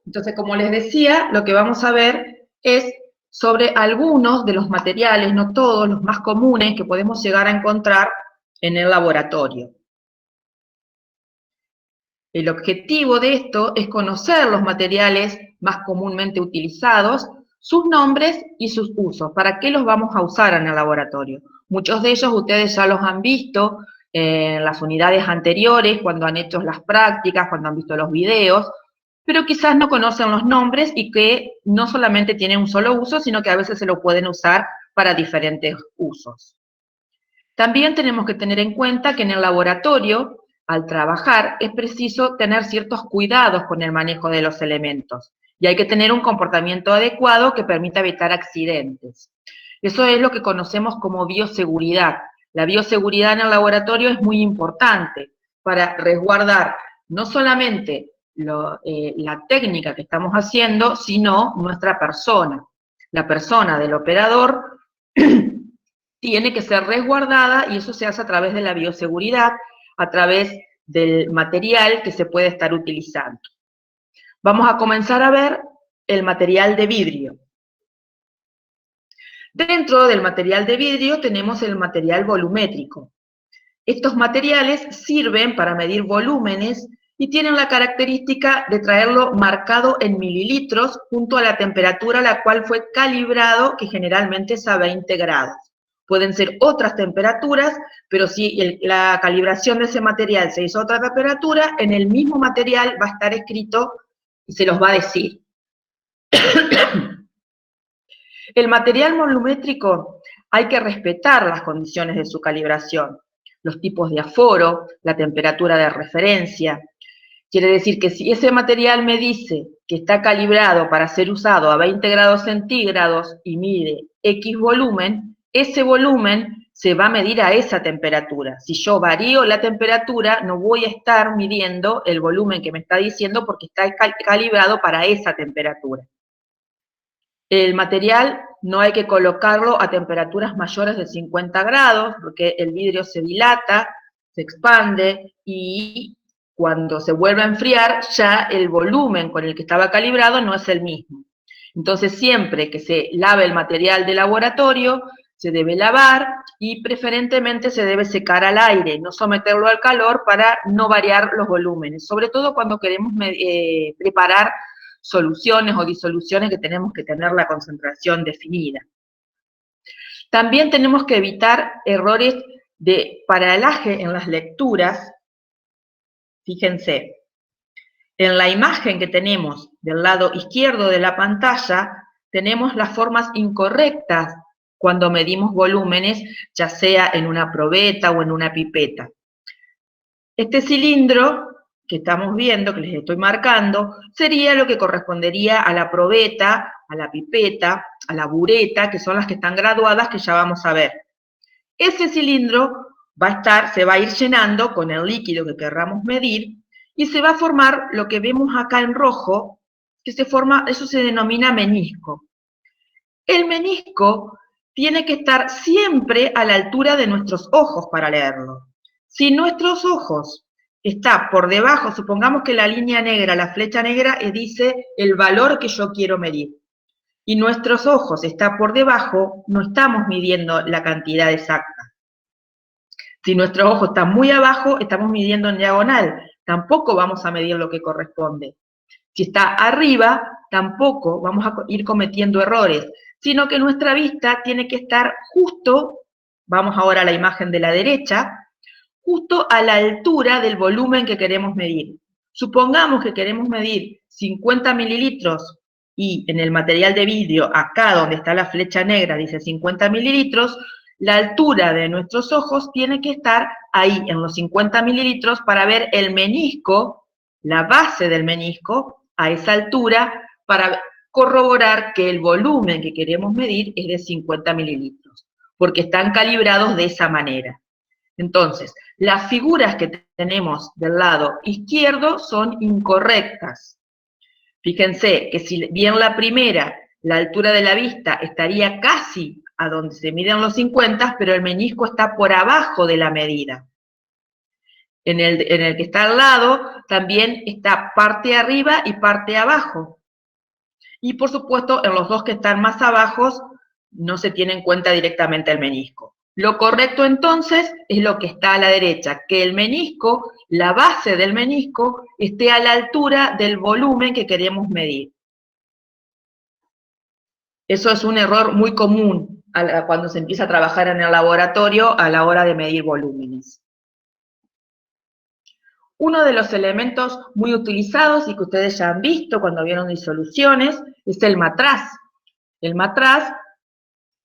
Entonces, como les decía, lo que vamos a ver es sobre algunos de los materiales, no todos, los más comunes que podemos llegar a encontrar en el laboratorio. El objetivo de esto es conocer los materiales más comúnmente utilizados, sus nombres y sus usos, para qué los vamos a usar en el laboratorio. Muchos de ellos ustedes ya los han visto en las unidades anteriores, cuando han hecho las prácticas, cuando han visto los videos, pero quizás no conocen los nombres y que no solamente tienen un solo uso, sino que a veces se lo pueden usar para diferentes usos. También tenemos que tener en cuenta que en el laboratorio, al trabajar, es preciso tener ciertos cuidados con el manejo de los elementos y hay que tener un comportamiento adecuado que permita evitar accidentes. Eso es lo que conocemos como bioseguridad. La bioseguridad en el laboratorio es muy importante para resguardar no solamente la técnica que estamos haciendo, sino nuestra persona. La persona del operador tiene que ser resguardada y eso se hace a través de la bioseguridad, a través del material que se puede estar utilizando. Vamos a comenzar a ver el material de vidrio. Dentro del material de vidrio tenemos el material volumétrico. Estos materiales sirven para medir volúmenes y tienen la característica de traerlo marcado en mililitros junto a la temperatura a la cual fue calibrado, que generalmente es a 20 grados. Pueden ser otras temperaturas, pero si la calibración de ese material se hizo a otra temperatura, en el mismo material va a estar escrito y se los va a decir. El material volumétrico hay que respetar las condiciones de su calibración, los tipos de aforo, la temperatura de referencia. Quiere decir que si ese material me dice que está calibrado para ser usado a 20 grados centígrados y mide X volumen, ese volumen se va a medir a esa temperatura. Si yo varío la temperatura, no voy a estar midiendo el volumen que me está diciendo porque está calibrado para esa temperatura. El material no hay que colocarlo a temperaturas mayores de 50 grados, porque el vidrio se dilata, se expande y cuando se vuelve a enfriar ya el volumen con el que estaba calibrado no es el mismo. Entonces siempre que se lave el material de laboratorio, se debe lavar y preferentemente se debe secar al aire, no someterlo al calor para no variar los volúmenes, sobre todo cuando queremos preparar soluciones o disoluciones que tenemos que tener la concentración definida. También tenemos que evitar errores de paralaje en las lecturas. Fíjense, en la imagen que tenemos del lado izquierdo de la pantalla, tenemos las formas incorrectas cuando medimos volúmenes, ya sea en una probeta o en una pipeta. Este cilindro que estamos viendo, que les estoy marcando, sería lo que correspondería a la probeta, a la pipeta, a la bureta, que son las que están graduadas, que ya vamos a ver. Ese cilindro se va a ir llenando con el líquido que querramos medir, y se va a formar lo que vemos acá en rojo, que eso se denomina menisco. El menisco tiene que estar siempre a la altura de nuestros ojos para leerlo. Si nuestros ojos está por debajo, supongamos que la línea negra, la flecha negra, dice el valor que yo quiero medir, y nuestros ojos está por debajo, no estamos midiendo la cantidad exacta. Si nuestro ojo está muy abajo, estamos midiendo en diagonal, tampoco vamos a medir lo que corresponde. Si está arriba, tampoco vamos a ir cometiendo errores, sino que nuestra vista tiene que estar justo, vamos ahora a la imagen de la derecha, justo a la altura del volumen que queremos medir. Supongamos que queremos medir 50 mililitros y en el material de vidrio, acá donde está la flecha negra, dice 50 mililitros, la altura de nuestros ojos tiene que estar ahí, en los 50 mililitros, para ver el menisco, la base del menisco, a esa altura, para corroborar que el volumen que queremos medir es de 50 mililitros, porque están calibrados de esa manera. Entonces, las figuras que tenemos del lado izquierdo son incorrectas. Fíjense que si bien la primera, la altura de la vista estaría casi a donde se miden los 50, pero el menisco está por abajo de la medida. En el que está al lado también está parte arriba y parte abajo. Y por supuesto, en los dos que están más abajo, no se tiene en cuenta directamente el menisco. Lo correcto entonces es lo que está a la derecha, que el menisco, la base del menisco, esté a la altura del volumen que queremos medir. Eso es un error muy común cuando se empieza a trabajar en el laboratorio a la hora de medir volúmenes. Uno de los elementos muy utilizados y que ustedes ya han visto cuando vieron disoluciones es el matraz. El matraz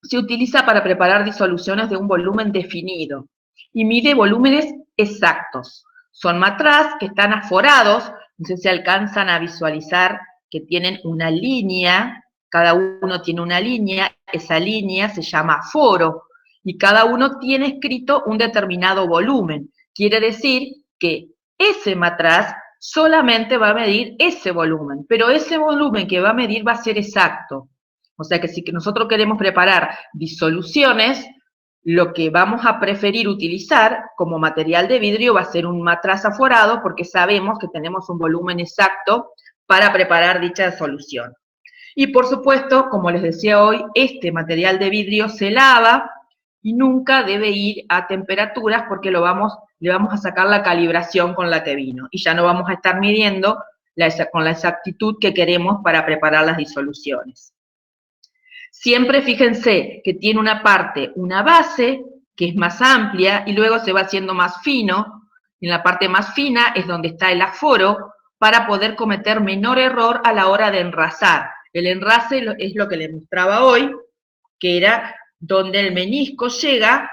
se utiliza para preparar disoluciones de un volumen definido y mide volúmenes exactos. Son matraz que están aforados, no sé si alcanzan a visualizar que tienen una línea, cada uno tiene una línea, esa línea se llama aforo, y cada uno tiene escrito un determinado volumen. Quiere decir que ese matraz solamente va a medir ese volumen, pero ese volumen que va a medir va a ser exacto. O sea que si nosotros queremos preparar disoluciones, lo que vamos a preferir utilizar como material de vidrio va a ser un matraz aforado porque sabemos que tenemos un volumen exacto para preparar dicha solución. Y por supuesto, como les decía hoy, este material de vidrio se lava y nunca debe ir a temperaturas porque le vamos a sacar la calibración con la que vino y ya no vamos a estar midiendo con la exactitud que queremos para preparar las disoluciones. Siempre fíjense que tiene una parte, una base, que es más amplia y luego se va haciendo más fino. En la parte más fina es donde está el aforo para poder cometer menor error a la hora de enrasar. El enrase es lo que les mostraba hoy, que era donde el menisco llega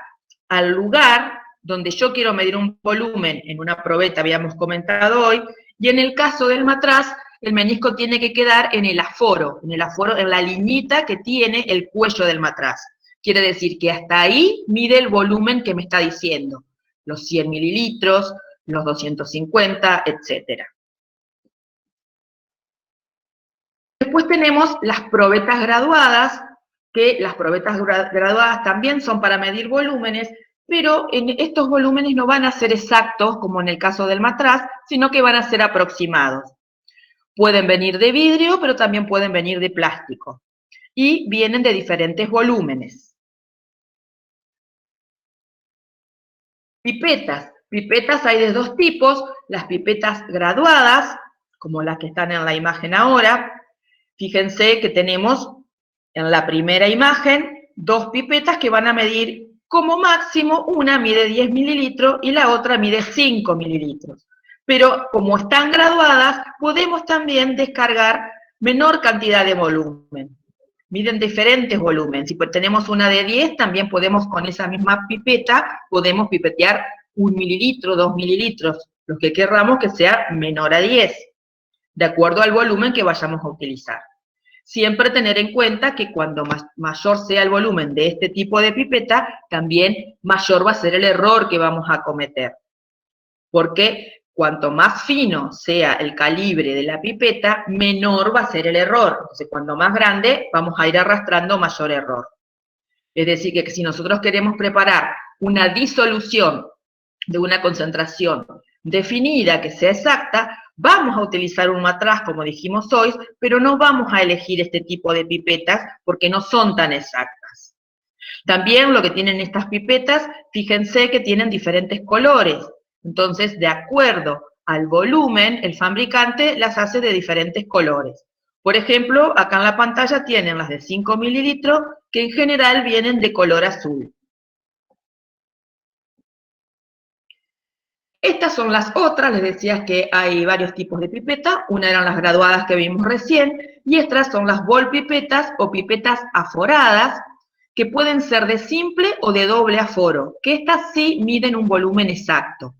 al lugar donde yo quiero medir un volumen en una probeta, habíamos comentado hoy, y en el caso del matraz, el menisco tiene que quedar en el aforo, en la liñita que tiene el cuello del matraz. Quiere decir que hasta ahí mide el volumen que me está diciendo, los 100 mililitros, los 250, etc. Después tenemos las probetas graduadas, que las probetas graduadas también son para medir volúmenes, pero en estos volúmenes no van a ser exactos, como en el caso del matraz, sino que van a ser aproximados. Pueden venir de vidrio, pero también pueden venir de plástico. Y vienen de diferentes volúmenes. Pipetas. Pipetas hay de dos tipos, las pipetas graduadas, como las que están en la imagen ahora. Fíjense que tenemos en la primera imagen dos pipetas que van a medir como máximo, una mide 10 mililitros y la otra mide 5 mililitros. Pero como están graduadas, podemos también descargar menor cantidad de volumen. Miden diferentes volúmenes. Si tenemos una de 10, también podemos con esa misma pipeta, podemos pipetear 1 mililitro, 2 mililitros, los que querramos que sea menor a 10, de acuerdo al volumen que vayamos a utilizar. Siempre tener en cuenta que cuando mayor sea el volumen de este tipo de pipeta, también mayor va a ser el error que vamos a cometer. Porque cuanto más fino sea el calibre de la pipeta, menor va a ser el error. Entonces, cuando más grande, vamos a ir arrastrando mayor error. Es decir, que si nosotros queremos preparar una disolución de una concentración definida, que sea exacta, vamos a utilizar un matraz, como dijimos hoy, pero no vamos a elegir este tipo de pipetas porque no son tan exactas. También lo que tienen estas pipetas, fíjense que tienen diferentes colores. Entonces, de acuerdo al volumen, el fabricante las hace de diferentes colores. Por ejemplo, acá en la pantalla tienen las de 5 mililitros, que en general vienen de color azul. Estas son las otras, les decía que hay varios tipos de pipeta, una eran las graduadas que vimos recién, y estas son las bol pipetas o pipetas aforadas, que pueden ser de simple o de doble aforo, que estas sí miden un volumen exacto.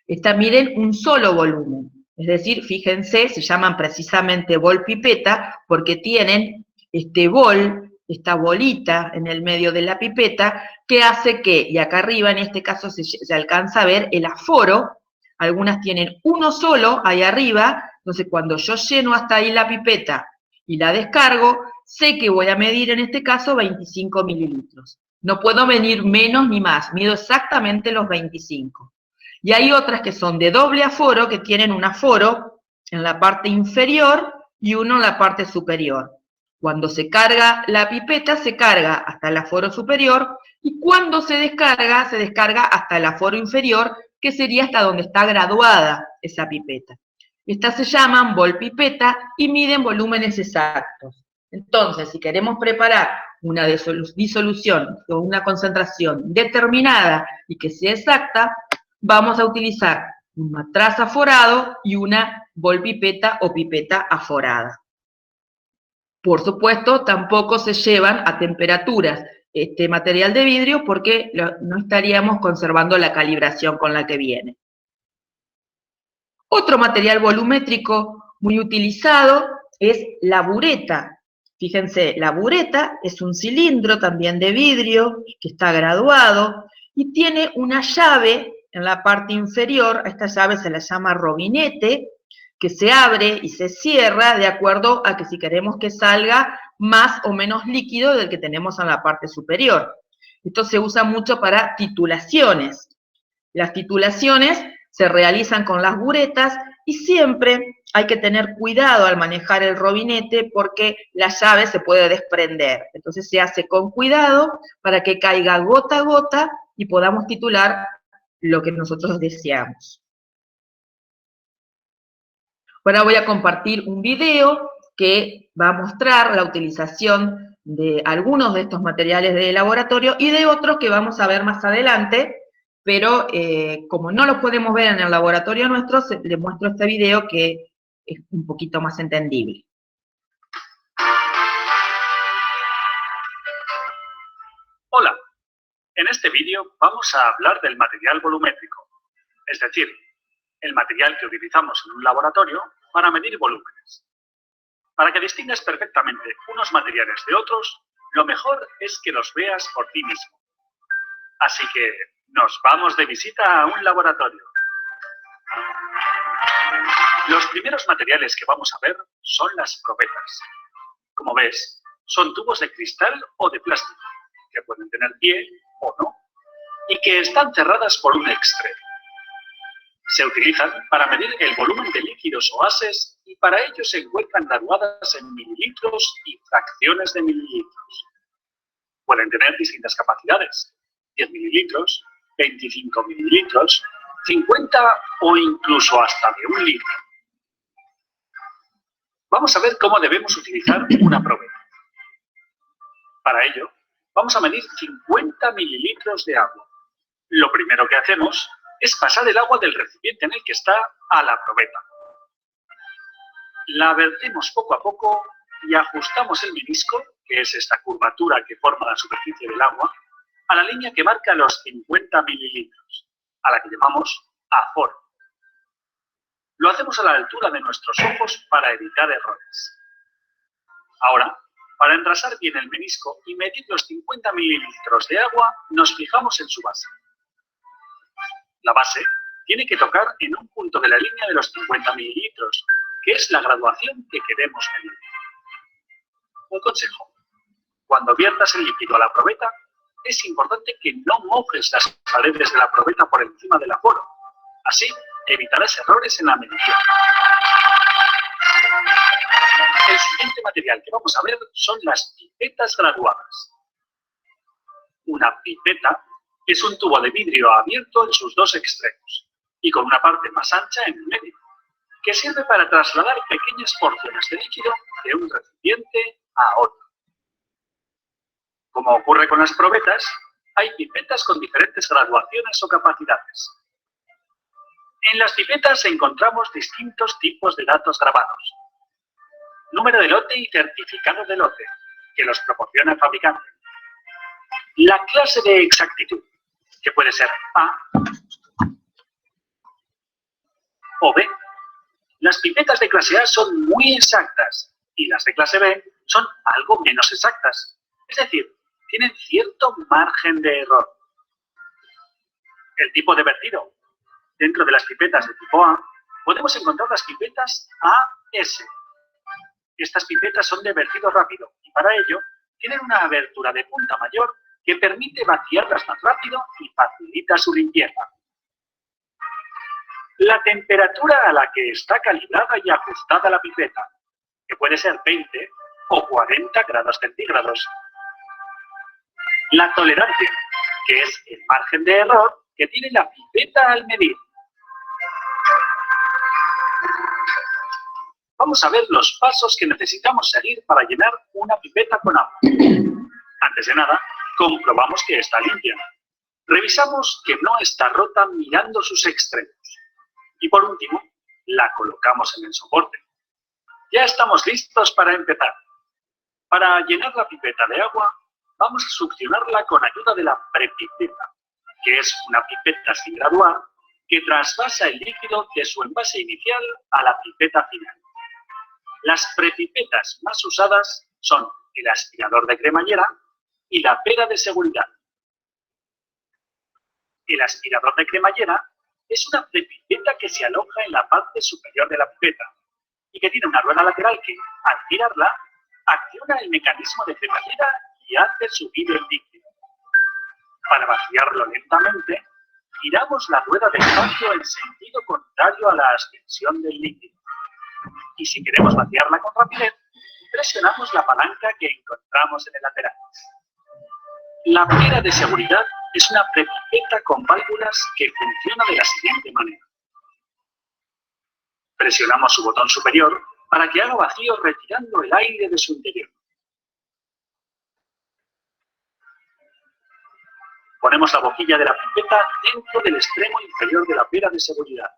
Estas miden un solo volumen, es decir, fíjense, se llaman precisamente bol pipeta, porque tienen este bol, esta bolita en el medio de la pipeta, que hace que, y acá arriba en este caso se alcanza a ver el aforo, algunas tienen uno solo ahí arriba, entonces cuando yo lleno hasta ahí la pipeta y la descargo, sé que voy a medir en este caso 25 mililitros. No puedo medir menos ni más, mido exactamente los 25. Y hay otras que son de doble aforo, que tienen un aforo en la parte inferior y uno en la parte superior. Cuando se carga la pipeta, se carga hasta el aforo superior, y cuando se descarga hasta el aforo inferior, que sería hasta donde está graduada esa pipeta. Estas se llaman bol-pipeta y miden volúmenes exactos. Entonces, si queremos preparar una disolución o una concentración determinada y que sea exacta, vamos a utilizar un matraz aforado y una bol-pipeta o pipeta aforada. Por supuesto, tampoco se llevan a temperaturas este material de vidrio porque no estaríamos conservando la calibración con la que viene. Otro material volumétrico muy utilizado es la bureta. Fíjense, la bureta es un cilindro también de vidrio que está graduado y tiene una llave en la parte inferior. A esta llave se la llama robinete, que se abre y se cierra de acuerdo a que si queremos que salga más o menos líquido del que tenemos en la parte superior. Esto se usa mucho para titulaciones. Las titulaciones se realizan con las buretas y siempre hay que tener cuidado al manejar el robinete porque la llave se puede desprender. Entonces se hace con cuidado para que caiga gota a gota y podamos titular lo que nosotros deseamos. Ahora voy a compartir un video que va a mostrar la utilización de algunos de estos materiales de laboratorio y de otros que vamos a ver más adelante, pero como no los podemos ver en el laboratorio nuestro, les muestro este video que es un poquito más entendible. Hola, en este vídeo vamos a hablar del material volumétrico, es decir, el material que utilizamos en un laboratorio para medir volúmenes. Para que distingas perfectamente unos materiales de otros, lo mejor es que los veas por ti mismo. Así que nos vamos de visita a un laboratorio. Los primeros materiales que vamos a ver son las probetas. Como ves, son tubos de cristal o de plástico, que pueden tener pie o no, y que están cerradas por un extremo. Se utilizan para medir el volumen de líquidos o gases y para ello se encuentran graduadas en mililitros y fracciones de mililitros. Pueden tener distintas capacidades, 10 mililitros, 25 mililitros, 50 o incluso hasta de 1 litro. Vamos a ver cómo debemos utilizar una probeta. Para ello, vamos a medir 50 mililitros de agua. Lo primero que hacemos es pasar el agua del recipiente en el que está a la probeta. La vertemos poco a poco y ajustamos el menisco, que es esta curvatura que forma la superficie del agua, a la línea que marca los 50 mililitros, a la que llamamos aforo. Lo hacemos a la altura de nuestros ojos para evitar errores. Ahora, para engrasar bien el menisco y medir los 50 mililitros de agua, nos fijamos en su base. La base tiene que tocar en un punto de la línea de los 50 mililitros, que es la graduación que queremos medir. Un consejo: cuando viertas el líquido a la probeta, es importante que no mojes las paredes de la probeta por encima del aforo. Así evitarás errores en la medición. El siguiente material que vamos a ver son las pipetas graduadas. Una pipeta es un tubo de vidrio abierto en sus dos extremos y con una parte más ancha en el medio, que sirve para trasladar pequeñas porciones de líquido de un recipiente a otro. Como ocurre con las probetas, hay pipetas con diferentes graduaciones o capacidades. En las pipetas encontramos distintos tipos de datos grabados. Número de lote y certificado de lote, que los proporciona el fabricante. La clase de exactitud, que puede ser A o B. Las pipetas de clase A son muy exactas y las de clase B son algo menos exactas. Es decir, tienen cierto margen de error. El tipo de vertido. Dentro de las pipetas de tipo A, podemos encontrar las pipetas AS. Estas pipetas son de vertido rápido y para ello tienen una abertura de punta mayor que permite vaciarlas más rápido y facilita su limpieza. La temperatura a la que está calibrada y ajustada la pipeta, que puede ser 20, o 40 grados centígrados. La tolerancia, que es el margen de error que tiene la pipeta al medir. Vamos a ver los pasos que necesitamos seguir para llenar una pipeta con agua. Antes de nada, comprobamos que está limpia. Revisamos que no está rota mirando sus extremos. Y por último, la colocamos en el soporte. Ya estamos listos para empezar. Para llenar la pipeta de agua, vamos a succionarla con ayuda de la prepipeta, que es una pipeta sin graduar que trasvasa el líquido de su envase inicial a la pipeta final. Las prepipetas más usadas son el aspirador de cremallera y la pera de seguridad. El aspirador de cremallera es una prepipeta que se aloja en la parte superior de la pipeta y que tiene una rueda lateral que, al girarla, acciona el mecanismo de cremallera y hace subir el líquido. Para vaciarlo lentamente, giramos la rueda despacio en sentido contrario a la ascensión del líquido. Y si queremos vaciarla con rapidez, presionamos la palanca que encontramos en el lateral. La pera de seguridad es una prepipeta con válvulas que funciona de la siguiente manera. Presionamos su botón superior para que haga vacío retirando el aire de su interior. Ponemos la boquilla de la pipeta dentro del extremo inferior de la pera de seguridad.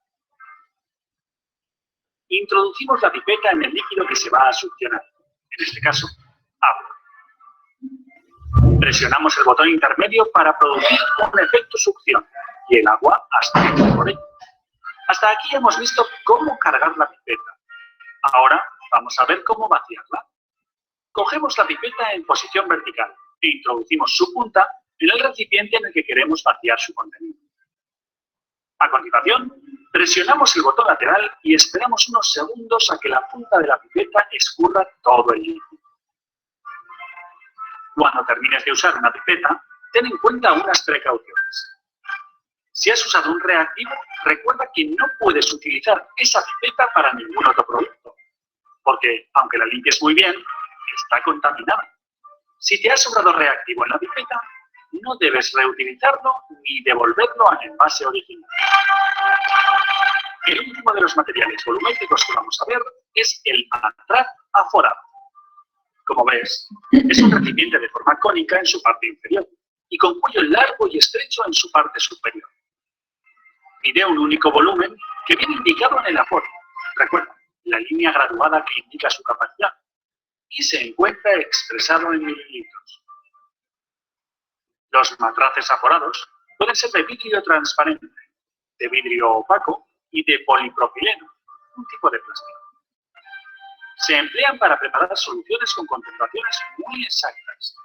Introducimos la pipeta en el líquido que se va a succionar, en este caso, agua. Presionamos el botón intermedio para producir un efecto succión y el agua asciende por ello. Hasta aquí hemos visto cómo cargar la pipeta. Ahora vamos a ver cómo vaciarla. Cogemos la pipeta en posición vertical e introducimos su punta en el recipiente en el que queremos vaciar su contenido. A continuación, presionamos el botón lateral y esperamos unos segundos a que la punta de la pipeta escurra todo el líquido. Cuando termines de usar una pipeta, ten en cuenta unas precauciones. Si has usado un reactivo, recuerda que no puedes utilizar esa pipeta para ningún otro producto, porque, aunque la limpies muy bien, está contaminada. Si te has sobrado reactivo en la pipeta, no debes reutilizarlo ni devolverlo al envase original. El último de los materiales volumétricos que vamos a ver es el matraz aforado. Como ves, es un recipiente de forma cónica en su parte inferior y con cuello largo y estrecho en su parte superior. Mide un único volumen que viene indicado en el aforo. Recuerda, la línea graduada que indica su capacidad. Y se encuentra expresado en mililitros. Los matraces aforados pueden ser de vidrio transparente, de vidrio opaco y de polipropileno, un tipo de plástico. Se emplean para preparar soluciones con concentraciones muy exactas.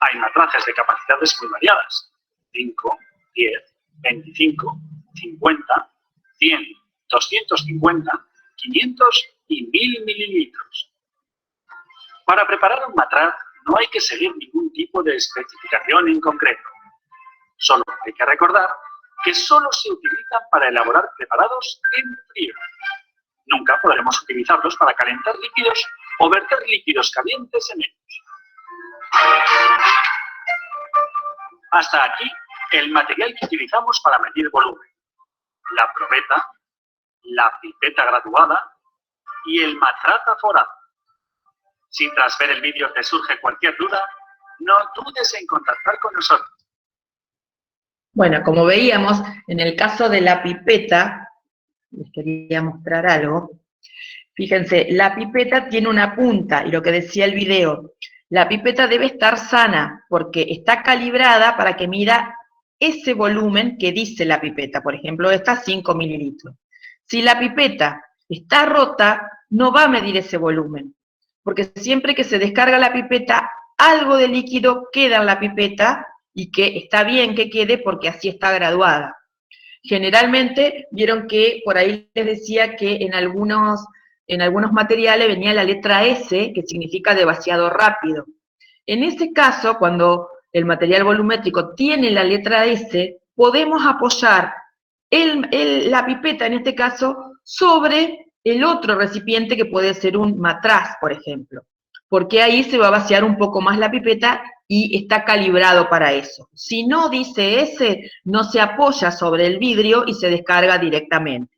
Hay matraces de capacidades muy variadas, 5, 10, 25, 50, 100, 250, 500 y 1000 mililitros. Para preparar un matraz no hay que seguir ningún tipo de especificación en concreto. Solo hay que recordar que solo se utilizan para elaborar preparados en frío. Nunca podremos utilizarlos para calentar líquidos o verter líquidos calientes en ellos. Hasta aquí el material que utilizamos para medir volumen. La probeta, la pipeta graduada y el matraz aforado. Si tras ver el vídeo te surge cualquier duda, no dudes en contactar con nosotros. Bueno, como veíamos, en el caso de la pipeta, les quería mostrar algo. Fíjense, la pipeta tiene una punta, y lo que decía el video, la pipeta debe estar sana, porque está calibrada para que mida ese volumen que dice la pipeta. Por ejemplo, esta 5 mililitros. Si la pipeta está rota, no va a medir ese volumen, porque siempre que se descarga la pipeta, algo de líquido queda en la pipeta, y que está bien que quede porque así está graduada. Generalmente, vieron que por ahí les decía que en algunos materiales venía la letra S, que significa de vaciado rápido. En ese caso, cuando el material volumétrico tiene la letra S, podemos apoyar la pipeta, en este caso, sobre el otro recipiente que puede ser un matraz, por ejemplo, porque ahí se va a vaciar un poco más la pipeta y está calibrado para eso. Si no dice ese, no se apoya sobre el vidrio y se descarga directamente.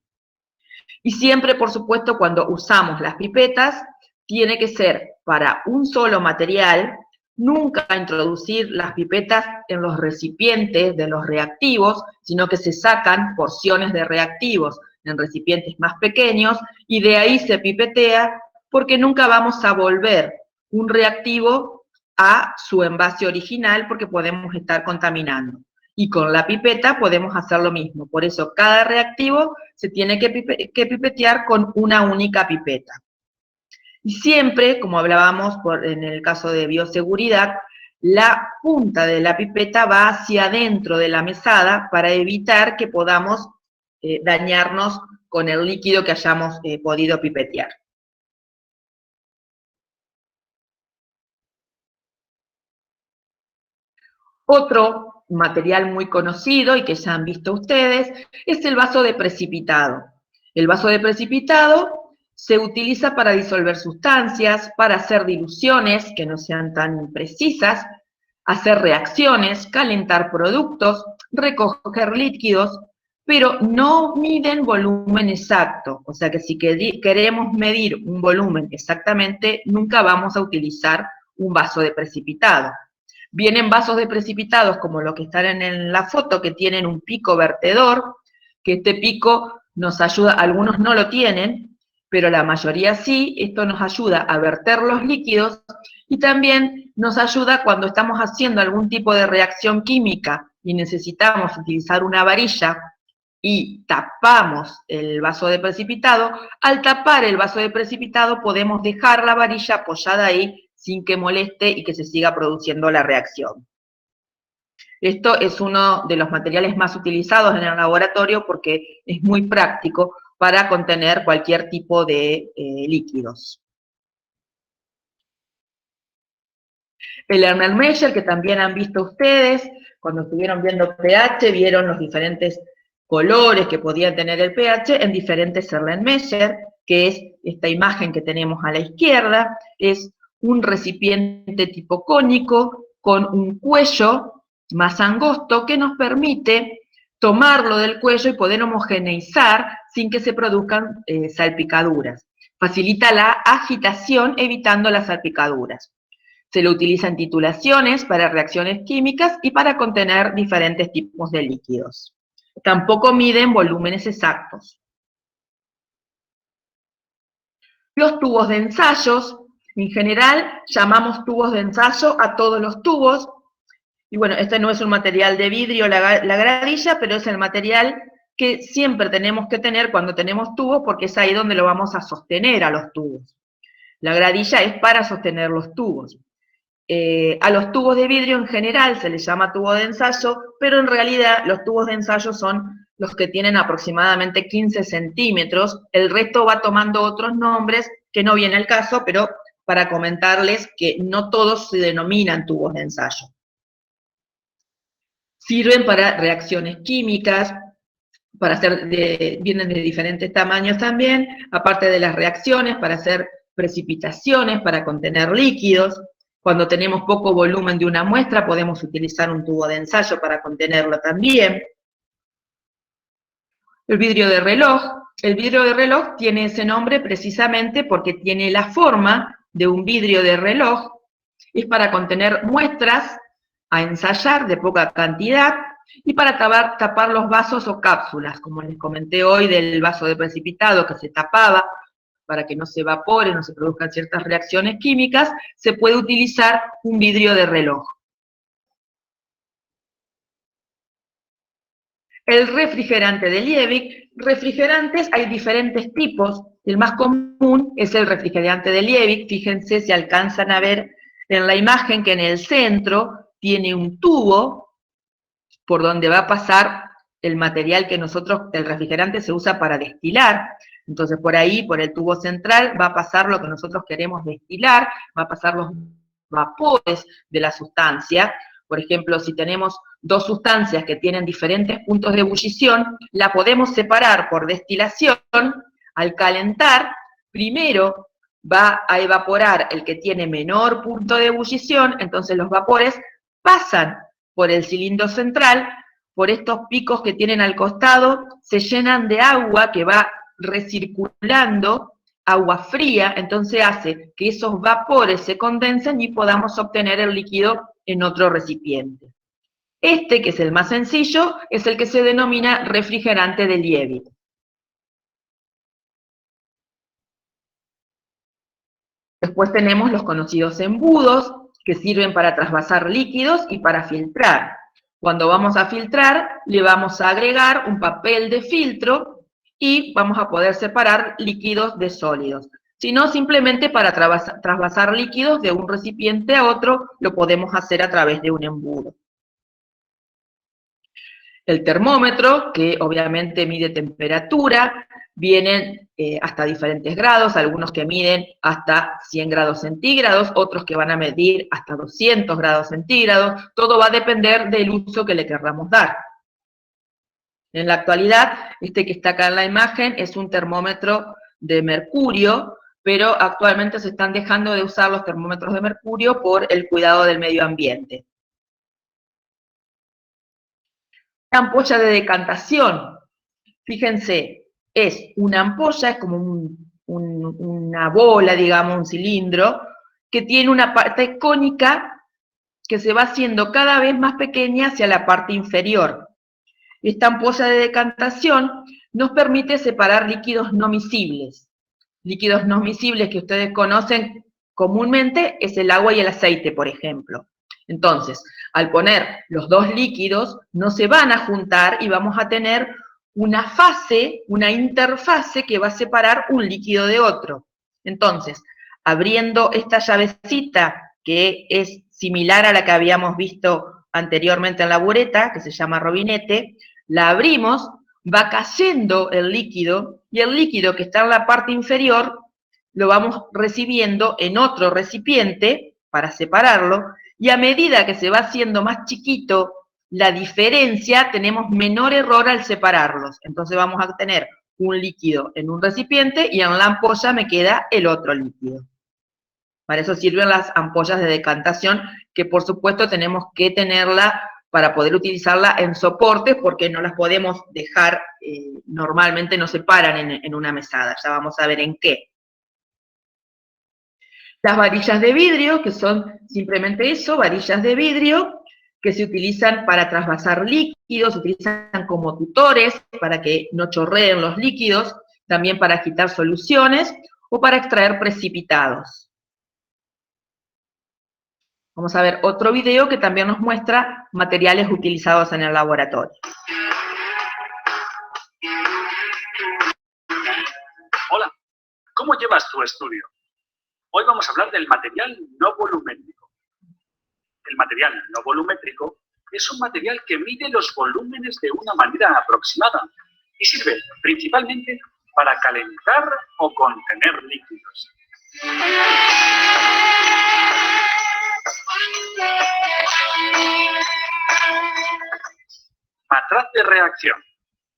Y siempre, por supuesto, cuando usamos las pipetas, tiene que ser para un solo material, nunca introducir las pipetas en los recipientes de los reactivos, sino que se sacan porciones de reactivos en recipientes más pequeños y de ahí se pipetea, porque nunca vamos a volver un reactivo a su envase original porque podemos estar contaminando. Y con la pipeta podemos hacer lo mismo. Por eso cada reactivo se tiene que pipetear con una única pipeta. Y siempre, como hablábamos en el caso de bioseguridad, la punta de la pipeta va hacia adentro de la mesada para evitar que podamos dañarnos con el líquido que hayamos podido pipetear. Otro material muy conocido y que ya han visto ustedes es el vaso de precipitado. El vaso de precipitado se utiliza para disolver sustancias, para hacer diluciones que no sean tan precisas, hacer reacciones, calentar productos, recoger líquidos, pero no miden volumen exacto. O sea que si queremos medir un volumen exactamente, nunca vamos a utilizar un vaso de precipitado. Vienen vasos de precipitados como los que están en la foto, que tienen un pico vertedor, que este pico nos ayuda, algunos no lo tienen, pero la mayoría sí. Esto nos ayuda a verter los líquidos y también nos ayuda cuando estamos haciendo algún tipo de reacción química y necesitamos utilizar una varilla y tapamos el vaso de precipitado. Al tapar el vaso de precipitado podemos dejar la varilla apoyada ahí sin que moleste y que se siga produciendo la reacción. Esto es uno de los materiales más utilizados en el laboratorio porque es muy práctico para contener cualquier tipo de líquidos. El Erlenmeyer, que también han visto ustedes, cuando estuvieron viendo pH, vieron los diferentes colores que podía tener el pH en diferentes Erlenmeyer, que es esta imagen que tenemos a la izquierda, es un recipiente tipo cónico con un cuello más angosto que nos permite tomarlo del cuello y poder homogeneizar sin que se produzcan salpicaduras. Facilita la agitación evitando las salpicaduras. Se lo utiliza en titulaciones para reacciones químicas y para contener diferentes tipos de líquidos. Tampoco miden volúmenes exactos. Los tubos de ensayos. En general, llamamos tubos de ensayo a todos los tubos. Y bueno, este no es un material de vidrio, la gradilla, pero es el material que siempre tenemos que tener cuando tenemos tubos, porque es ahí donde lo vamos a sostener a los tubos. La gradilla es para sostener los tubos. A los tubos de vidrio en general se les llama tubo de ensayo, pero en realidad los tubos de ensayo son los que tienen aproximadamente 15 centímetros. El resto va tomando otros nombres, que no viene al caso, pero para comentarles que no todos se denominan tubos de ensayo. Sirven para reacciones químicas, para hacer vienen de diferentes tamaños también, aparte de las reacciones, para hacer precipitaciones, para contener líquidos. Cuando tenemos poco volumen de una muestra, podemos utilizar un tubo de ensayo para contenerlo también. El vidrio de reloj. El vidrio de reloj tiene ese nombre precisamente porque tiene la forma de un vidrio de reloj. Es para contener muestras a ensayar de poca cantidad y para tapar los vasos o cápsulas, como les comenté hoy del vaso de precipitado que se tapaba para que no se evapore, no se produzcan ciertas reacciones químicas, se puede utilizar un vidrio de reloj. El refrigerante de Liebig. Refrigerantes hay diferentes tipos. El más común es el refrigerante de Liebig. Fíjense si alcanzan a ver en la imagen que en el centro tiene un tubo por donde va a pasar el material que el refrigerante se usa para destilar. Entonces por ahí, por el tubo central, va a pasar lo que nosotros queremos destilar, va a pasar los vapores de la sustancia. Por ejemplo, si tenemos dos sustancias que tienen diferentes puntos de ebullición, la podemos separar por destilación Al calentar, primero va a evaporar el que tiene menor punto de ebullición, entonces los vapores pasan por el cilindro central, por estos picos que tienen al costado, se llenan de agua que va recirculando, agua fría, entonces hace que esos vapores se condensen y podamos obtener el líquido en otro recipiente. Este, que es el más sencillo, es el que se denomina refrigerante de Liebig. Después tenemos los conocidos embudos, que sirven para trasvasar líquidos y para filtrar. Cuando vamos a filtrar, le vamos a agregar un papel de filtro y vamos a poder separar líquidos de sólidos. Si no, simplemente para trasvasar líquidos de un recipiente a otro, lo podemos hacer a través de un embudo. El termómetro, que obviamente mide temperatura, vienen hasta diferentes grados, algunos que miden hasta 100 grados centígrados, otros que van a medir hasta 200 grados centígrados, todo va a depender del uso que le querramos dar. En la actualidad, este que está acá en la imagen es un termómetro de mercurio, pero actualmente se están dejando de usar los termómetros de mercurio por el cuidado del medio ambiente. La ampolla de decantación, fíjense, es una ampolla, es como una bola, digamos, un cilindro, que tiene una parte cónica que se va haciendo cada vez más pequeña hacia la parte inferior. Esta ampolla de decantación nos permite separar líquidos no miscibles. Líquidos no miscibles que ustedes conocen comúnmente es el agua y el aceite, por ejemplo. Entonces, al poner los dos líquidos, no se van a juntar y vamos a tener una fase, una interfase que va a separar un líquido de otro. Entonces, abriendo esta llavecita, que es similar a la que habíamos visto anteriormente en la bureta, que se llama robinete, la abrimos, va cayendo el líquido, y el líquido que está en la parte inferior lo vamos recibiendo en otro recipiente para separarlo, y a medida que se va haciendo más chiquito la diferencia, tenemos menor error al separarlos. Entonces vamos a tener un líquido en un recipiente y en la ampolla me queda el otro líquido. Para eso sirven las ampollas de decantación, que por supuesto tenemos que tenerla para poder utilizarla en soportes, porque no las podemos dejar, normalmente no se paran en una mesada, ya vamos a ver en qué. Las varillas de vidrio, que son simplemente eso, varillas de vidrio, que se utilizan para trasvasar líquidos, se utilizan como tutores para que no chorreen los líquidos, también para agitar soluciones o para extraer precipitados. Vamos a ver otro video que también nos muestra materiales utilizados en el laboratorio. Hola, ¿cómo llevas tu estudio? Hoy vamos a hablar del material no volumétrico. El material no volumétrico es un material que mide los volúmenes de una manera aproximada y sirve principalmente para calentar o contener líquidos. Matraz de reacción.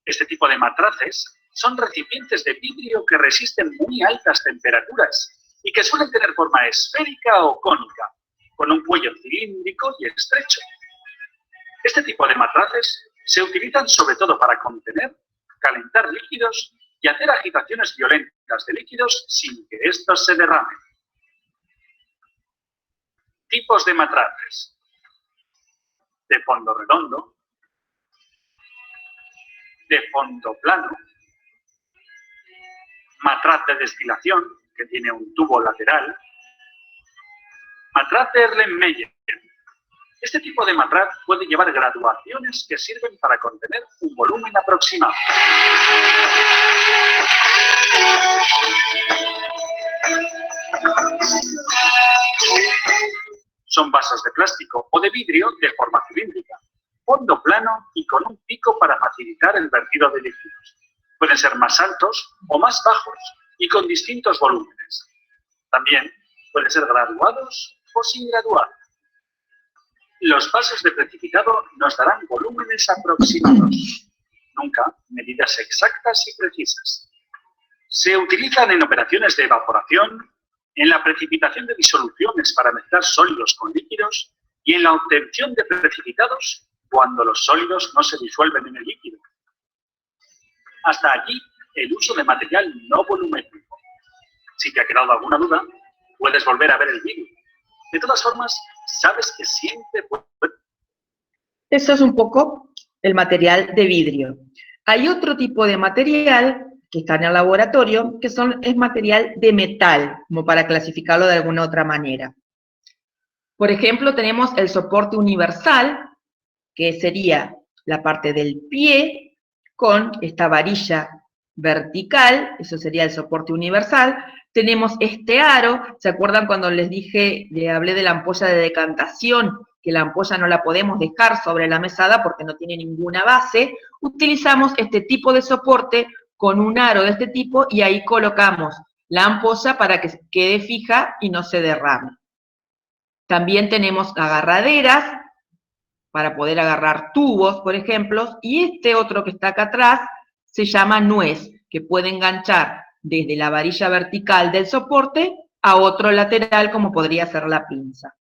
Este tipo de matraces son recipientes de vidrio que resisten muy altas temperaturas y que suelen tener forma esférica o cónica, con un cuello cilíndrico y estrecho. Este tipo de matraces se utilizan sobre todo para contener, calentar líquidos y hacer agitaciones violentas de líquidos sin que estos se derramen. Tipos de matraces. De fondo redondo, de fondo plano, matraz de destilación, que tiene un tubo lateral, matraz de Erlenmeyer. Este tipo de matraz puede llevar graduaciones que sirven para contener un volumen aproximado. Son vasos de plástico o de vidrio de forma cilíndrica, fondo plano y con un pico para facilitar el vertido de líquidos. Pueden ser más altos o más bajos y con distintos volúmenes. También pueden ser graduados o sin graduar. Los vasos de precipitado nos darán volúmenes aproximados, nunca medidas exactas y precisas. Se utilizan en operaciones de evaporación, en la precipitación de disoluciones para mezclar sólidos con líquidos y en la obtención de precipitados cuando los sólidos no se disuelven en el líquido. Hasta aquí el uso de material no volumétrico. Si te ha quedado alguna duda, puedes volver a ver el vídeo. De todas formas, sabes que siempre puedes... Eso es un poco el material de vidrio. Hay otro tipo de material que está en el laboratorio, que es material de metal, como para clasificarlo de alguna otra manera. Por ejemplo, tenemos el soporte universal, que sería la parte del pie con esta varilla vertical, eso sería el soporte universal. Tenemos este aro, ¿se acuerdan cuando les hablé de la ampolla de decantación? Que la ampolla no la podemos dejar sobre la mesada porque no tiene ninguna base. Utilizamos este tipo de soporte con un aro de este tipo y ahí colocamos la ampolla para que quede fija y no se derrame. También tenemos agarraderas para poder agarrar tubos, por ejemplo, y este otro que está acá atrás se llama nuez, que puede enganchar desde la varilla vertical del soporte a otro lateral, como podría ser la pinza.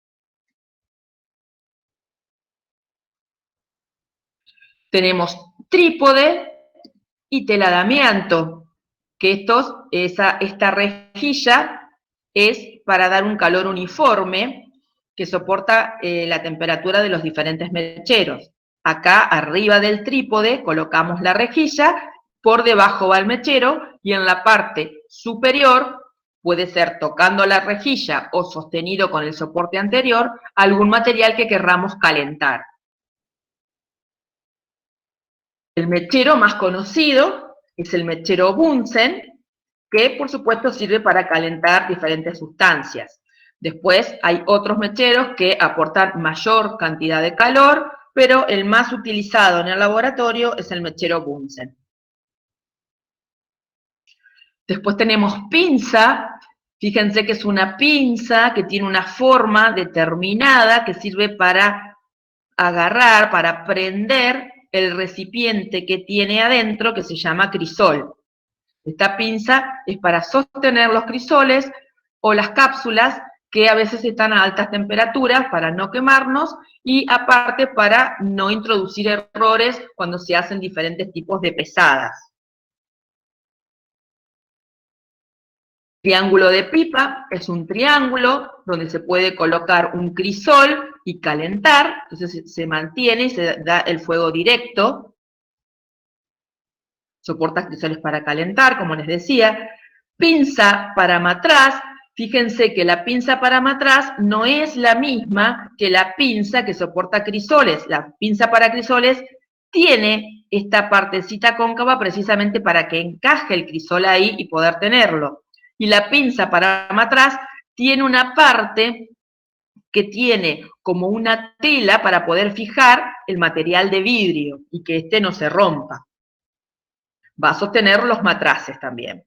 Tenemos trípode y tela de amianto, que esta rejilla es para dar un calor uniforme que soporta la temperatura de los diferentes mecheros. Acá arriba del trípode colocamos la rejilla, por debajo va el mechero y en la parte superior, puede ser tocando la rejilla o sostenido con el soporte anterior, algún material que querramos calentar. El mechero más conocido es el mechero Bunsen, que por supuesto sirve para calentar diferentes sustancias. Después hay otros mecheros que aportan mayor cantidad de calor, pero el más utilizado en el laboratorio es el mechero Bunsen. Después tenemos pinza. Fíjense que es una pinza que tiene una forma determinada que sirve para agarrar, para prender el recipiente que tiene adentro, que se llama crisol. Esta pinza es para sostener los crisoles o las cápsulas que a veces están a altas temperaturas para no quemarnos y aparte para no introducir errores cuando se hacen diferentes tipos de pesadas. Triángulo de pipa es un triángulo donde se puede colocar un crisol y calentar, entonces se mantiene y se da el fuego directo. Soporta crisoles para calentar, como les decía. Pinza para matraz. Fíjense que la pinza para matraz no es la misma que la pinza que soporta crisoles. La pinza para crisoles tiene esta partecita cóncava precisamente para que encaje el crisol ahí y poder tenerlo. Y la pinza para matraz tiene una parte que tiene como una tela para poder fijar el material de vidrio y que este no se rompa. Va a sostener los matraces también.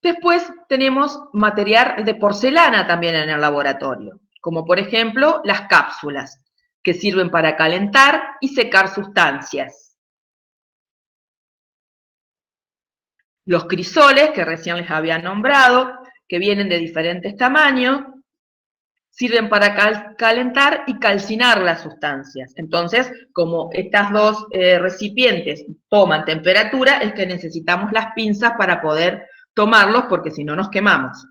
Después tenemos material de porcelana también en el laboratorio, como por ejemplo las cápsulas, que sirven para calentar y secar sustancias. Los crisoles, que recién les había nombrado, que vienen de diferentes tamaños, sirven para calentar y calcinar las sustancias. Entonces, como estas dos recipientes toman temperatura, es que necesitamos las pinzas para poder tomarlos, porque si no nos quemamos.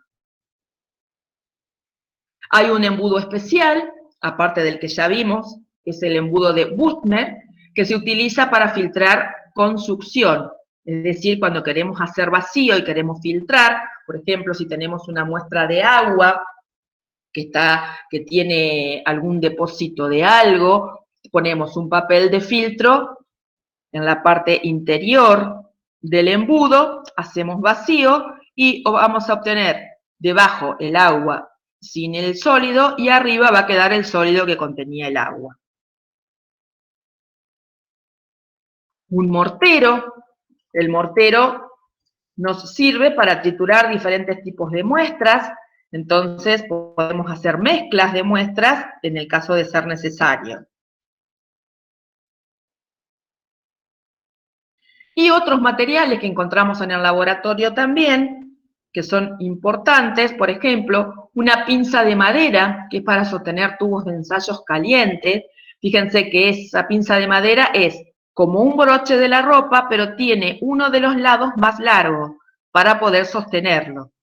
Hay un embudo especial, aparte del que ya vimos, que es el embudo de Büttner, que se utiliza para filtrar con succión. Es decir, cuando queremos hacer vacío y queremos filtrar, por ejemplo, si tenemos una muestra de agua que tiene algún depósito de algo, ponemos un papel de filtro en la parte interior del embudo, hacemos vacío y vamos a obtener debajo el agua sin el sólido y arriba va a quedar el sólido que contenía el agua. Un mortero. El mortero nos sirve para triturar diferentes tipos de muestras, entonces podemos hacer mezclas de muestras en el caso de ser necesario. Y otros materiales que encontramos en el laboratorio también, que son importantes, por ejemplo, una pinza de madera, que es para sostener tubos de ensayos calientes. Fíjense que esa pinza de madera es como un broche de la ropa, pero tiene uno de los lados más largo para poder sostenerlo.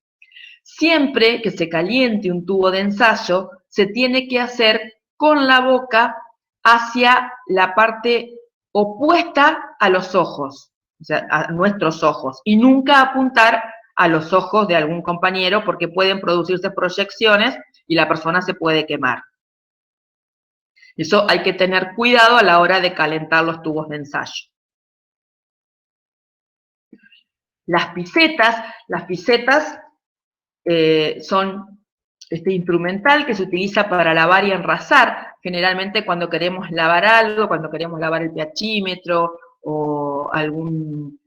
Siempre que se caliente un tubo de ensayo, se tiene que hacer con la boca hacia la parte opuesta a los ojos, o sea, a nuestros ojos, y nunca apuntar a los ojos de algún compañero porque pueden producirse proyecciones y la persona se puede quemar. Eso hay que tener cuidado a la hora de calentar los tubos de ensayo. Las pisetas son este instrumental que se utiliza para lavar y enrasar, generalmente cuando queremos lavar algo, cuando queremos lavar el pHímetro o algún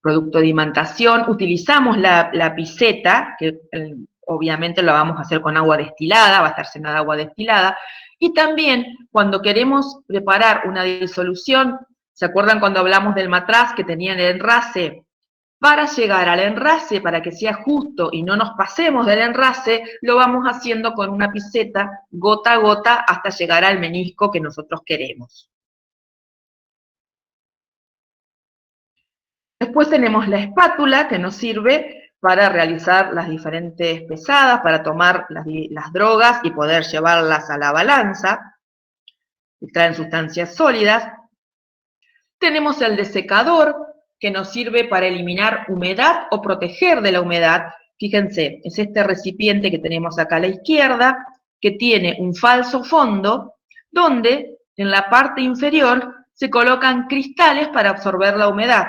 producto de imantación, utilizamos la piseta, que obviamente lo vamos a hacer con agua destilada, va a estar llena de agua destilada, y también cuando queremos preparar una disolución, ¿se acuerdan cuando hablamos del matraz que tenía el enrase? Para llegar al enrase, para que sea justo y no nos pasemos del enrase, lo vamos haciendo con una piseta, gota a gota, hasta llegar al menisco que nosotros queremos. Después tenemos la espátula, que nos sirve para realizar las diferentes pesadas, para tomar las drogas y poder llevarlas a la balanza, que traen sustancias sólidas. Tenemos el desecador, que nos sirve para eliminar humedad o proteger de la humedad. Fíjense, es este recipiente que tenemos acá a la izquierda, que tiene un falso fondo, donde en la parte inferior se colocan cristales para absorber la humedad.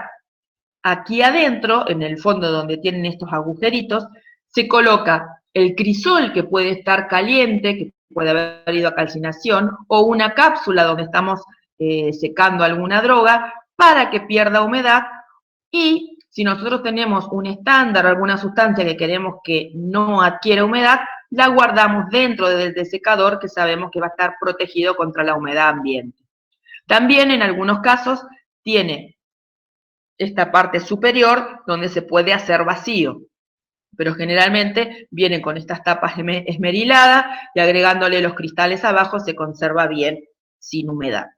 Aquí adentro, en el fondo donde tienen estos agujeritos, se coloca el crisol que puede estar caliente, que puede haber ido a calcinación, o una cápsula donde estamos secando alguna droga para que pierda humedad. Y si nosotros tenemos un estándar, alguna sustancia que queremos que no adquiera humedad, la guardamos dentro del desecador que sabemos que va a estar protegido contra la humedad ambiente. También en algunos casos tiene esta parte superior donde se puede hacer vacío, pero generalmente vienen con estas tapas esmeriladas y agregándole los cristales abajo se conserva bien sin humedad.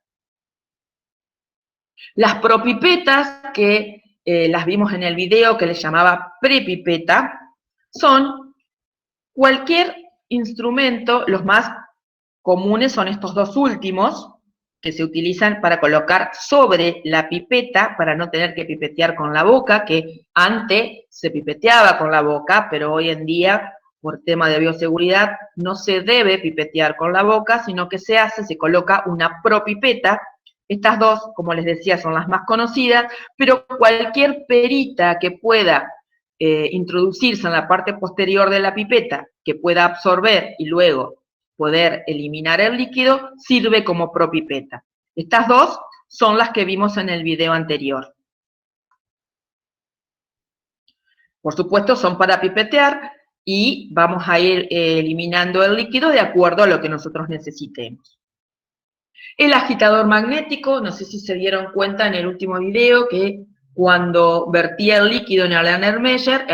Las propipetas, que las vimos en el video que les llamaba prepipeta, son cualquier instrumento, los más comunes son estos dos últimos, que se utilizan para colocar sobre la pipeta, para no tener que pipetear con la boca, que antes se pipeteaba con la boca, pero hoy en día, por tema de bioseguridad, no se debe pipetear con la boca, sino que se coloca una propipeta. Estas dos, como les decía, son las más conocidas, pero cualquier perita que pueda introducirse en la parte posterior de la pipeta, que pueda absorber y luego poder eliminar el líquido, sirve como propipeta. Estas dos son las que vimos en el video anterior. Por supuesto, son para pipetear y vamos a ir eliminando el líquido de acuerdo a lo que nosotros necesitemos. El agitador magnético, no sé si se dieron cuenta en el último video que cuando vertía el líquido en el Erlenmeyer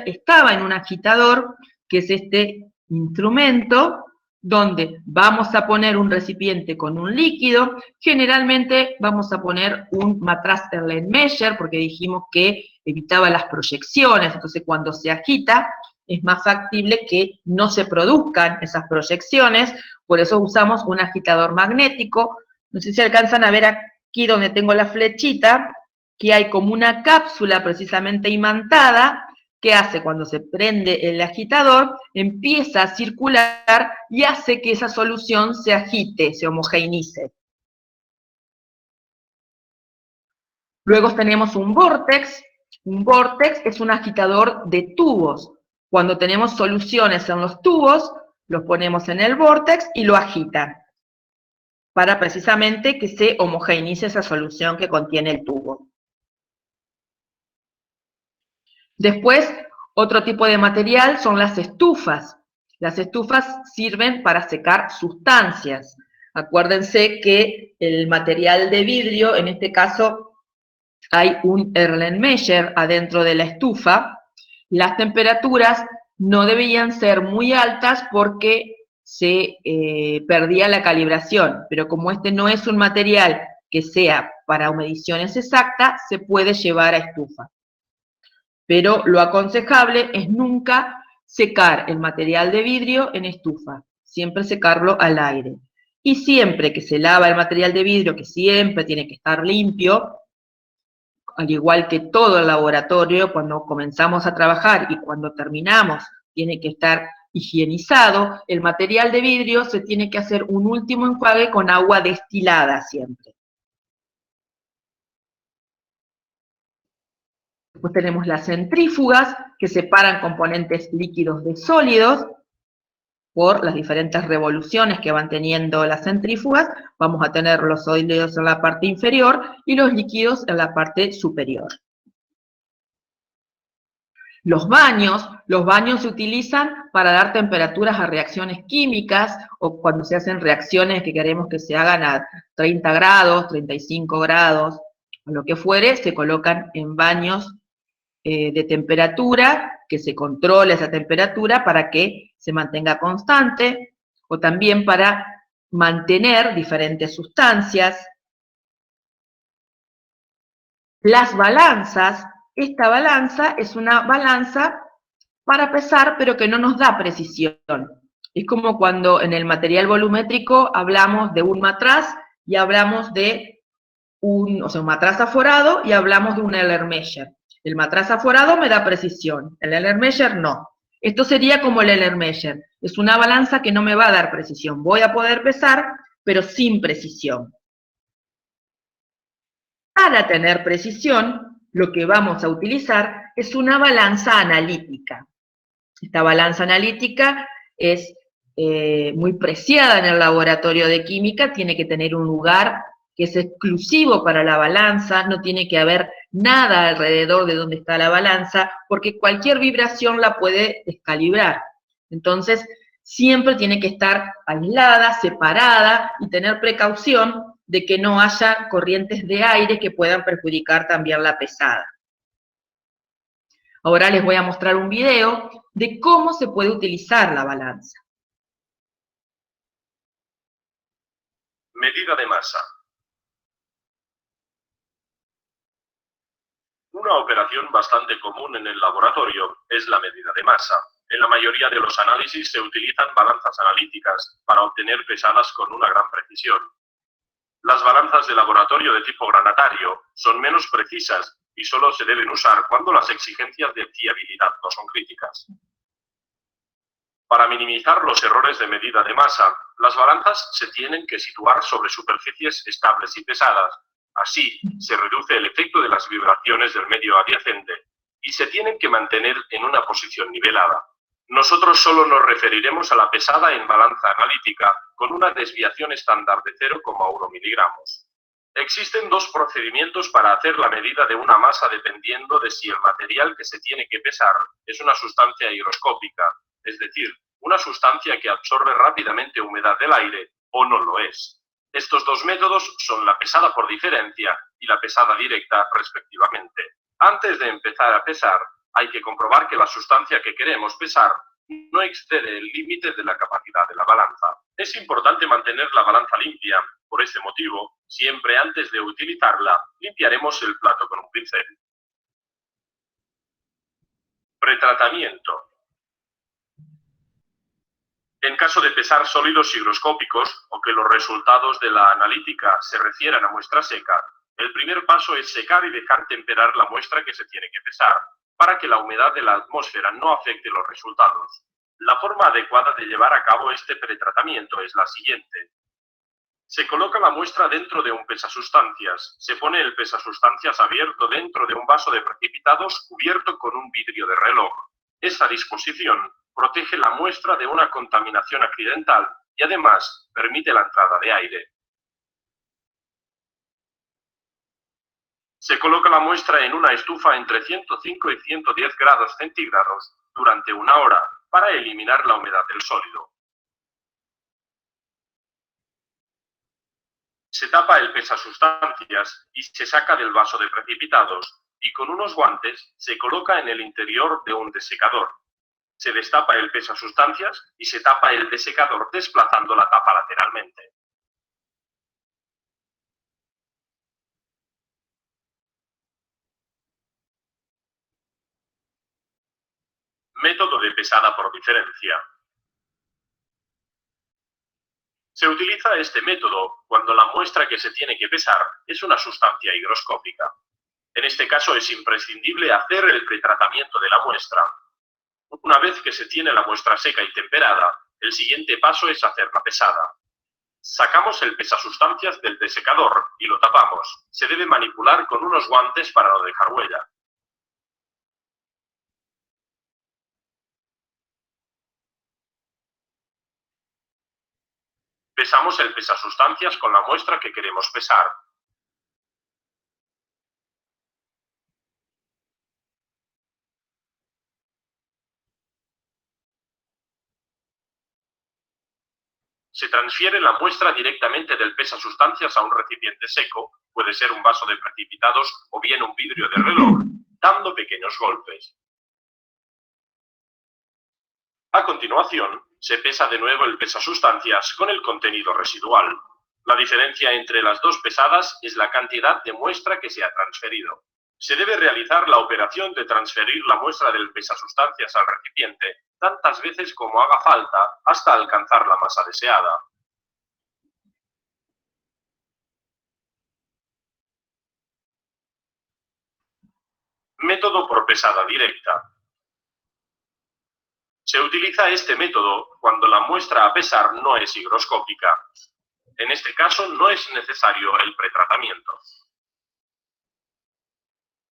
estaba en un agitador, que es este instrumento, donde vamos a poner un recipiente con un líquido. Generalmente vamos a poner un matraz Erlenmeyer, porque dijimos que evitaba las proyecciones, entonces cuando se agita es más factible que no se produzcan esas proyecciones, por eso usamos un agitador magnético. No sé si alcanzan a ver aquí donde tengo la flechita, que hay como una cápsula precisamente imantada, que hace cuando se prende el agitador, empieza a circular y hace que esa solución se agite, se homogeneice. Luego tenemos un vórtex. Un vórtex es un agitador de tubos. Cuando tenemos soluciones en los tubos, los ponemos en el vórtex y lo agitan, para precisamente que se homogeneice esa solución que contiene el tubo. Después, otro tipo de material son las estufas. Las estufas sirven para secar sustancias. Acuérdense que el material de vidrio, en este caso, hay un Erlenmeyer adentro de la estufa, las temperaturas no debían ser muy altas porque se perdía la calibración, pero como este no es un material que sea para mediciones exactas, se puede llevar a estufa. Pero lo aconsejable es nunca secar el material de vidrio en estufa, siempre secarlo al aire. Y siempre que se lava el material de vidrio, que siempre tiene que estar limpio, al igual que todo el laboratorio, cuando comenzamos a trabajar y cuando terminamos, tiene que estar higienizado, el material de vidrio se tiene que hacer un último enjuague con agua destilada siempre. Después tenemos las centrífugas, que separan componentes líquidos de sólidos. Por las diferentes revoluciones que van teniendo las centrífugas, vamos a tener los sólidos en la parte inferior y los líquidos en la parte superior. Los baños se utilizan para dar temperaturas a reacciones químicas o cuando se hacen reacciones que queremos que se hagan a 30 grados, 35 grados, o lo que fuere, se colocan en baños de temperatura, que se controle esa temperatura para que se mantenga constante, o también para mantener diferentes sustancias. Las balanzas, esta balanza es una balanza para pesar, pero que no nos da precisión. Es como cuando en el material volumétrico hablamos de un matraz y hablamos de un matraz aforado y hablamos de un Erlenmeyer. El matraz aforado me da precisión, el Erlenmeyer no. Esto sería como el Erlenmeyer, es una balanza que no me va a dar precisión. Voy a poder pesar, pero sin precisión. Para tener precisión, lo que vamos a utilizar es una balanza analítica. Esta balanza analítica es muy preciada en el laboratorio de química, tiene que tener un lugar que es exclusivo para la balanza, no tiene que haber nada alrededor de donde está la balanza, porque cualquier vibración la puede descalibrar. Entonces, siempre tiene que estar aislada, separada y tener precaución de que no haya corrientes de aire que puedan perjudicar también la pesada. Ahora les voy a mostrar un video de cómo se puede utilizar la balanza. Medida de masa. Una operación bastante común en el laboratorio es la medida de masa. En la mayoría de los análisis se utilizan balanzas analíticas para obtener pesadas con una gran precisión. Las balanzas de laboratorio de tipo granatario son menos precisas y solo se deben usar cuando las exigencias de fiabilidad no son críticas. Para minimizar los errores de medida de masa, las balanzas se tienen que situar sobre superficies estables y pesadas. Así, se reduce el efecto de las vibraciones del medio adyacente y se tienen que mantener en una posición nivelada. Nosotros solo nos referiremos a la pesada en balanza analítica con una desviación estándar de 0,1 miligramos. Existen dos procedimientos para hacer la medida de una masa dependiendo de si el material que se tiene que pesar es una sustancia higroscópica, es decir, una sustancia que absorbe rápidamente humedad del aire, o no lo es. Estos dos métodos son la pesada por diferencia y la pesada directa, respectivamente. Antes de empezar a pesar, hay que comprobar que la sustancia que queremos pesar no excede el límite de la capacidad de la balanza. Es importante mantener la balanza limpia. Por ese motivo, siempre antes de utilizarla, limpiaremos el plato con un pincel. Pretratamiento. En caso de pesar sólidos higroscópicos o que los resultados de la analítica se refieran a muestra seca, el primer paso es secar y dejar temperar la muestra que se tiene que pesar, para que la humedad de la atmósfera no afecte los resultados. La forma adecuada de llevar a cabo este pretratamiento es la siguiente. Se coloca la muestra dentro de un pesasustancias, se pone el pesasustancias abierto dentro de un vaso de precipitados cubierto con un vidrio de reloj. Esa disposición protege la muestra de una contaminación accidental y además permite la entrada de aire. Se coloca la muestra en una estufa entre 105 y 110 grados centígrados durante 1 hora para eliminar la humedad del sólido. Se tapa el pesasustancias y se saca del vaso de precipitados y con unos guantes se coloca en el interior de un desecador. Se destapa el pesasustancias y se tapa el desecador desplazando la tapa lateralmente. Método de pesada por diferencia. Se utiliza este método cuando la muestra que se tiene que pesar es una sustancia higroscópica. En este caso es imprescindible hacer el pretratamiento de la muestra. Una vez que se tiene la muestra seca y temperada, el siguiente paso es hacer la pesada. Sacamos el pesasustancias del desecador y lo tapamos. Se debe manipular con unos guantes para no dejar huella. Pesamos el pesasustancias con la muestra que queremos pesar. Se transfiere la muestra directamente del pesasustancias a un recipiente seco, puede ser un vaso de precipitados o bien un vidrio de reloj, dando pequeños golpes. A continuación, se pesa de nuevo el pesasustancias con el contenido residual. La diferencia entre las dos pesadas es la cantidad de muestra que se ha transferido. Se debe realizar la operación de transferir la muestra del pesasustancias al recipiente tantas veces como haga falta hasta alcanzar la masa deseada. Método por pesada directa. Se utiliza este método cuando la muestra a pesar no es higroscópica. En este caso no es necesario el pretratamiento.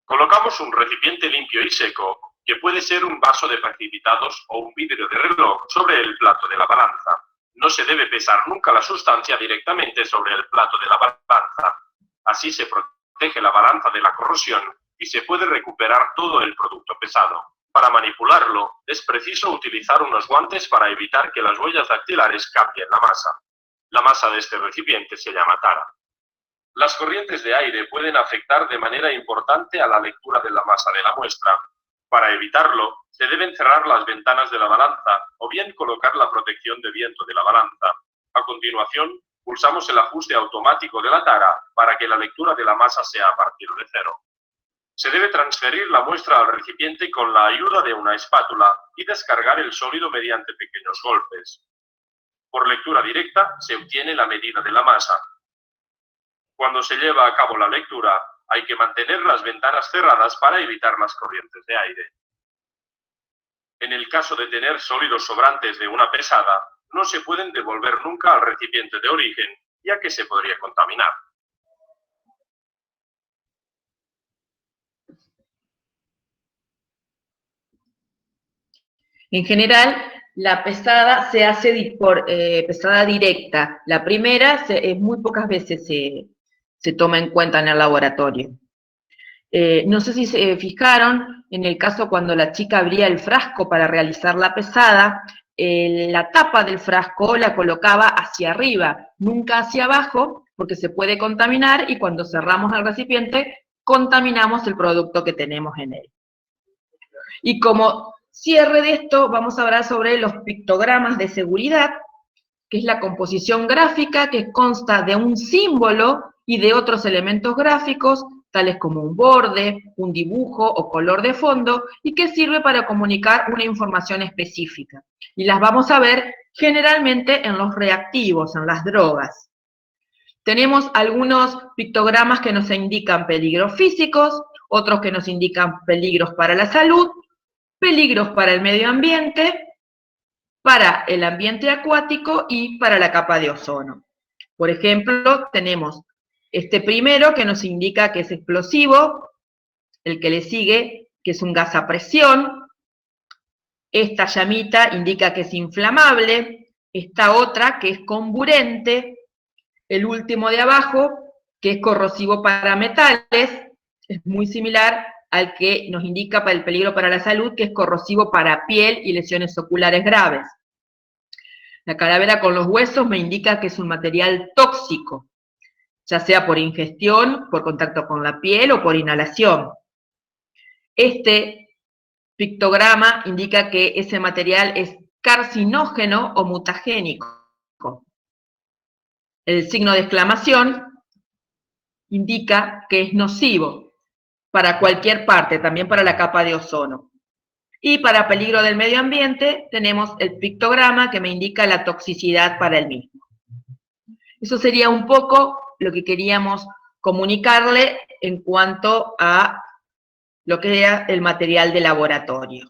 Colocamos un recipiente limpio y seco, que puede ser un vaso de precipitados o un vidrio de reloj, sobre el plato de la balanza. No se debe pesar nunca la sustancia directamente sobre el plato de la balanza. Así se protege la balanza de la corrosión y se puede recuperar todo el producto pesado. Para manipularlo, es preciso utilizar unos guantes para evitar que las huellas dactilares cambien la masa. La masa de este recipiente se llama tara. Las corrientes de aire pueden afectar de manera importante a la lectura de la masa de la muestra. Para evitarlo, se deben cerrar las ventanas de la balanza o bien colocar la protección de viento de la balanza. A continuación, pulsamos el ajuste automático de la tara para que la lectura de la masa sea a partir de 0. Se debe transferir la muestra al recipiente con la ayuda de una espátula y descargar el sólido mediante pequeños golpes. Por lectura directa se obtiene la medida de la masa. Cuando se lleva a cabo la lectura, hay que mantener las ventanas cerradas para evitar las corrientes de aire. En el caso de tener sólidos sobrantes de una pesada, no se pueden devolver nunca al recipiente de origen, ya que se podría contaminar. En general, la pesada se hace por pesada directa. La primera muy pocas veces se toma en cuenta en el laboratorio. No sé si se fijaron, en el caso cuando la chica abría el frasco para realizar la pesada, la tapa del frasco la colocaba hacia arriba, nunca hacia abajo, porque se puede contaminar y cuando cerramos el recipiente, contaminamos el producto que tenemos en él. Y como cierre de esto, vamos a hablar sobre los pictogramas de seguridad, que es la composición gráfica que consta de un símbolo y de otros elementos gráficos, tales como un borde, un dibujo o color de fondo, y que sirve para comunicar una información específica. Y las vamos a ver generalmente en los reactivos, en las drogas. Tenemos algunos pictogramas que nos indican peligros físicos, otros que nos indican peligros para la salud, peligros para el medio ambiente, para el ambiente acuático y para la capa de ozono. Por ejemplo, tenemos este primero que nos indica que es explosivo, el que le sigue que es un gas a presión, esta llamita indica que es inflamable, esta otra que es comburente, el último de abajo que es corrosivo para metales, es muy similar al que nos indica para el peligro para la salud, que es corrosivo para piel y lesiones oculares graves. La calavera con los huesos me indica que es un material tóxico. ya sea por ingestión, por contacto con la piel o por inhalación. Este pictograma indica que ese material es carcinógeno o mutagénico. El signo de exclamación indica que es nocivo para cualquier parte, también para la capa de ozono. Y para peligro del medio ambiente tenemos el pictograma que me indica la toxicidad para el mismo. Eso sería un poco lo que queríamos comunicarle en cuanto a lo que era el material de laboratorio.